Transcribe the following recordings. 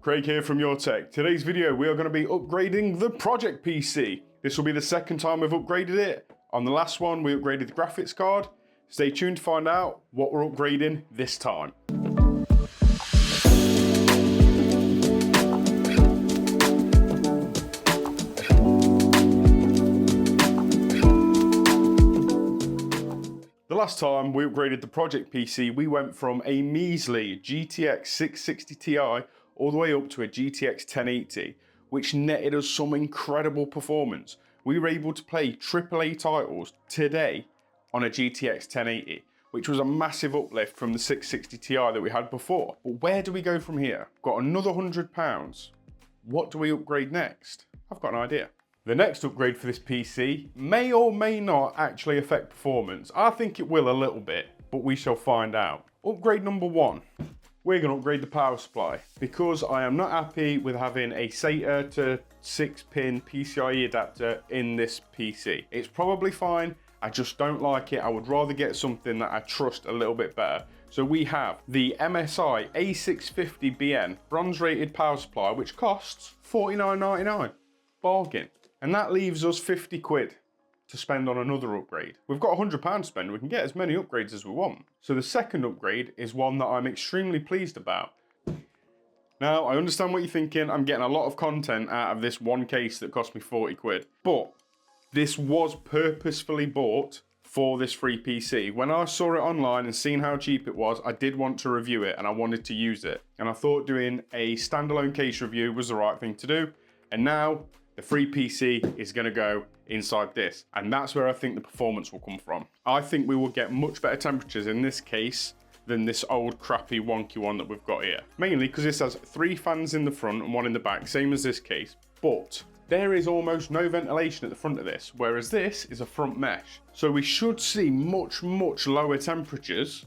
Craig here from Your Tech. Today's video we are going to be upgrading the Project PC. This will be the second time we've upgraded it. On the last one we upgraded the graphics card. Stay tuned to find out what we're upgrading this time. The last time we upgraded the Project PC, we went from a measly GTX 660 Ti all the way up to a GTX 1080, which netted us some incredible performance. We were able to play AAA titles today on a GTX 1080, which was a massive uplift from the 660 Ti that we had before. But where do we go from here? Got another £100. What do we upgrade next? I've got an idea. The next upgrade for this PC may or may not actually affect performance. I think it will a little bit, but we shall find out. Upgrade number one. We're going to upgrade the power supply because I am not happy with having a SATA to 6-pin PCIe adapter in this PC. It's probably fine, I just don't like it. I would rather get something that I trust a little bit better. So we have the MSI A650BN bronze rated power supply, which costs $49.99. Bargain. And that leaves us 50 quid to spend on another upgrade. We've got £100 to spend, we can get as many upgrades as we want. So the second upgrade is one that I'm extremely pleased about. Now, I understand what you're thinking, I'm getting a lot of content out of this one case that cost me 40 quid, but this was purposefully bought for this free PC. When I saw it online and seen how cheap it was, I did want to review it and I wanted to use it. And I thought doing a standalone case review was the right thing to do. And now, the free PC is going to go inside this, and that's where I think the performance will come from. I think we will get much better temperatures in this case than this old crappy wonky one that we've got here. Mainly because this has 3 fans in the front and 1 in the back, same as this case, but there is almost no ventilation at the front of this, whereas this is a front mesh. So we should see much lower temperatures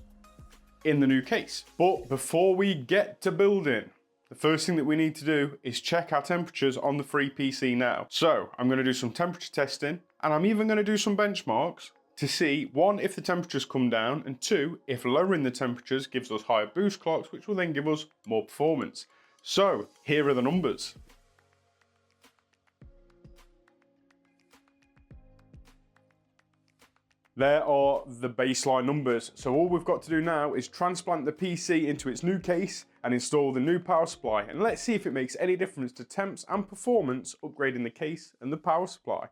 in the new case. But before we get to building, the first thing that we need to do is check our temperatures on the free PC now. So I'm going to do some temperature testing, and I'm even going to do some benchmarks to see, 1, if the temperatures come down, and 2, if lowering the temperatures gives us higher boost clocks, which will then give us more performance. So here are the numbers. There are the baseline numbers. So all we've got to do now is transplant the PC into its new case and install the new power supply. And let's see if it makes any difference to temps and performance upgrading the case and the power supply.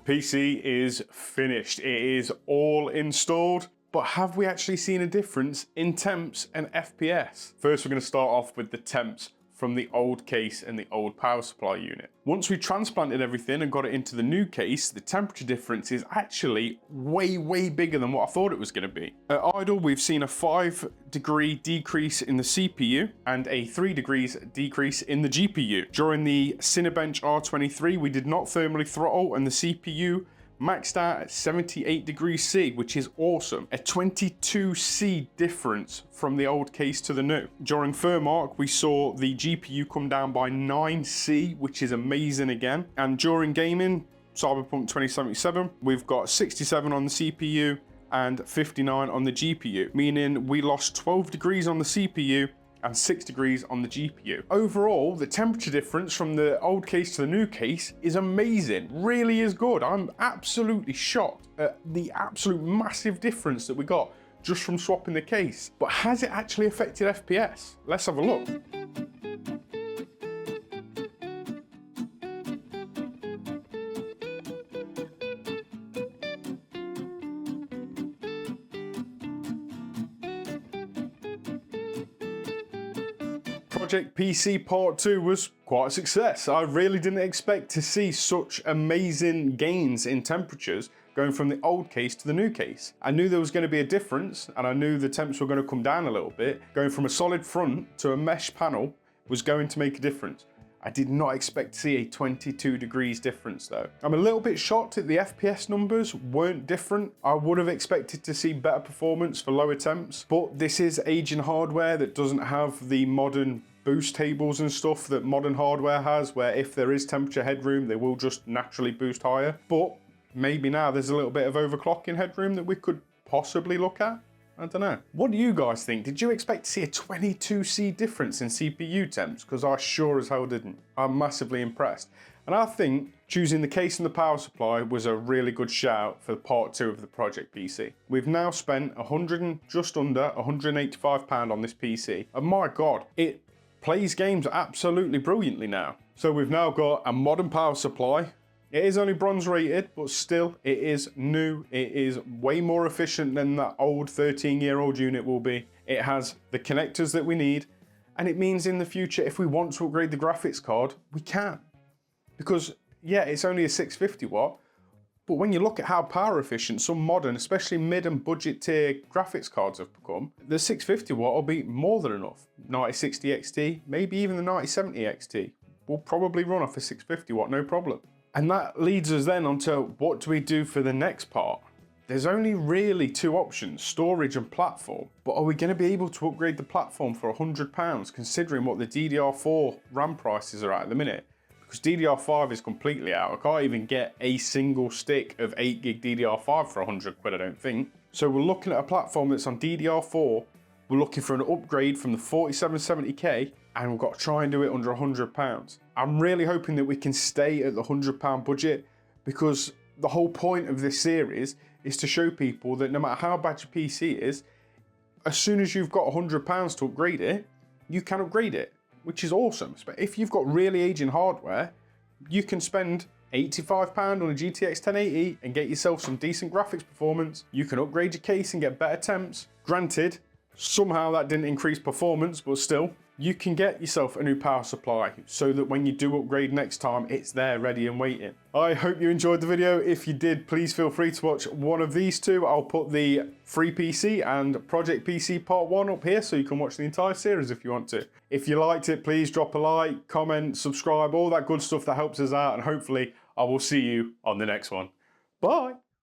The PC is finished. It is all installed, but have we actually seen a difference in temps and FPS? First, we're going to start off with the temps from the old case and the old power supply unit. Once we transplanted everything and got it into the new case, the temperature difference is actually way bigger than what I thought it was going to be. At idle, we've seen a 5-degree decrease in the CPU and a 3 degrees decrease in the GPU. During the Cinebench R23, we did not thermally throttle, and the CPU maxed out at 78 degrees C, which is awesome. A 22C difference from the old case to the new. During Firmark, we saw the GPU come down by 9C, which is amazing again. And during gaming, Cyberpunk 2077, we've got 67 on the CPU and 59 on the GPU, meaning we lost 12 degrees on the CPU and 6 degrees on the GPU. Overall, the temperature difference from the old case to the new case is amazing, really is good. I'm absolutely shocked at the absolute massive difference that we got just from swapping the case. But has it actually affected FPS? Let's have a look. Project PC Part 2 was quite a success. I really didn't expect to see such amazing gains in temperatures going from the old case to the new case. I knew there was going to be a difference, and I knew the temps were going to come down a little bit. Going from a solid front to a mesh panel was going to make a difference. I did not expect to see a 22 degrees difference though. I'm a little bit shocked that the FPS numbers weren't different. I would have expected to see better performance for lower temps, but this is aging hardware that doesn't have the modern boost tables and stuff that modern hardware has, where if there is temperature headroom, they will just naturally boost higher. But maybe now there's a little bit of overclocking headroom that we could possibly look at. I don't know. What do you guys think? Did you expect to see a 22C difference in CPU temps? Because I sure as hell didn't. I'm massively impressed. And I think choosing the case and the power supply was a really good shout for part 2 of the Project PC. We've now spent just under £185 on this PC. And my God, it plays games absolutely brilliantly now. So we've now got a modern power supply. It is only bronze rated, but still, it is new. It is way more efficient than that old 13-year-old unit will be. It has the connectors that we need, and it means in the future, if we want to upgrade the graphics card, we can. Because, yeah, it's only a 650 watt, but when you look at how power efficient some modern, especially mid and budget tier graphics cards have become, the 650 watt will be more than enough. 9060 XT, maybe even the 9070 XT will probably run off a 650 watt, no problem. And that leads us then onto what do we do for the next part? There's only really two options, storage and platform. But are we going to be able to upgrade the platform for £100 considering what the DDR4 RAM prices are at the minute? Because DDR5 is completely out. I can't even get a single stick of 8GB DDR5 for 100 quid, I don't think. So we're looking at a platform that's on DDR4. We're looking for an upgrade from the 4770K, and we've got to try and do it under £100. I'm really hoping that we can stay at the £100 budget, because the whole point of this series is to show people that no matter how bad your PC is, as soon as you've got £100 to upgrade it, you can upgrade it, which is awesome. But if you've got really aging hardware, you can spend £85 on a GTX 1080 and get yourself some decent graphics performance. You can upgrade your case and get better temps. Granted, somehow that didn't increase performance, but still, you can get yourself a new power supply so that when you do upgrade next time, it's there ready and waiting. I hope you enjoyed the video. If you did, please feel free to watch one of these two. I'll put the free PC and Project PC Part 1 up here so you can watch the entire series if you want to. If you liked it, please drop a like, comment, subscribe, all that good stuff that helps us out, and hopefully I will see you on the next one. Bye.